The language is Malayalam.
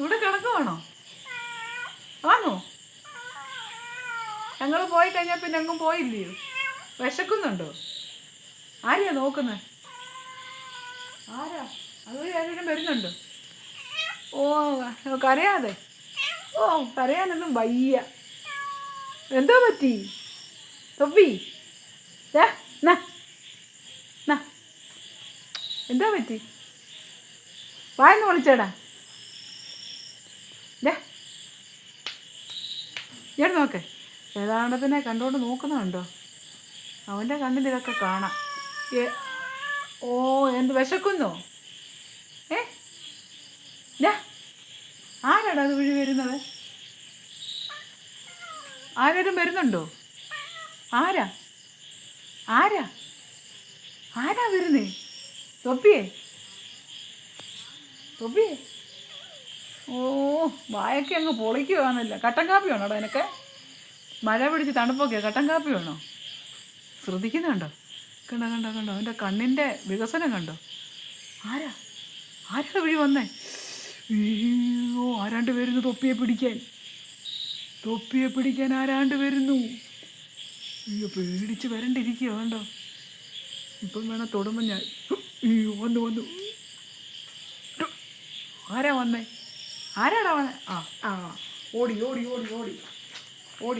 ഇവിടെ കിടക്കുവാണോ? ആണോ? ഞങ്ങൾ പോയി കഴിഞ്ഞാൽ പിന്നെ എങ്ങും പോയില്ലയോ? വിശക്കുന്നുണ്ടോ? ആരെയാ നോക്കുന്നത്? ആരാ? അതുവഴി ആരെങ്കിലും വരുന്നുണ്ടോ? ഓ, കരയാതെ. ഓ, കരയാനൊന്നും വയ്യ. എന്തോ പറ്റി തൊപ്പി? എന്താ പറ്റി? വായെന്ന് വിളിച്ചേടാ. ഇയാൾ നോക്കേ, ഏതാണ്ടത്തിനെ കണ്ടോണ്ട് നോക്കുന്നുണ്ടോ? അവൻ്റെ കണ്ണിൽ ഇതൊക്കെ കാണാം. ഓ, എന്ത് വിശക്കുന്നോ? ഏ ആരാടാ അത് വഴി വരുന്നത്? ആരും വരുന്നുണ്ടോ? ആരാ ആരാ ആരാ വരുന്നേ? തൊപ്പിയേ തൊപ്പിയേ. ഓ, വായൊക്കെ അങ്ങ് പൊളിക്കുവാന്നല്ല. കട്ടൻ കാപ്പി വേണോടാ നിനക്ക്? മഴ പിടിച്ച് തണുപ്പൊക്കെ കട്ടൻ കാപ്പി വേണോ? ശ്രദ്ധിക്കുന്നുണ്ടോ? കണ്ടോ കണ്ടോ കണ്ടോ അവൻ്റെ കണ്ണിൻ്റെ വികസനം കണ്ടോ? ആരാ ആരാ വഴി വന്നേ? അയ്യോ, ആരാണ്ട് വരുന്നു തൊപ്പിയെ പിടിക്കാൻ. തൊപ്പിയെ പിടിക്കാൻ ആരാണ്ട് വരുന്നു. അയ്യോ, പേടിച്ച് വരണ്ടിരിക്കുകയോ കണ്ടോ? ഇപ്പം വേണം തൊടുമ്പോൾ ഞാൻ. അയ്യോ, വന്നു വന്നു. ആരാ വന്നേ? ആരാടാ വന്നേ? ആ ആ ഓടി ഓടി ഓടി ഓടി ഓടി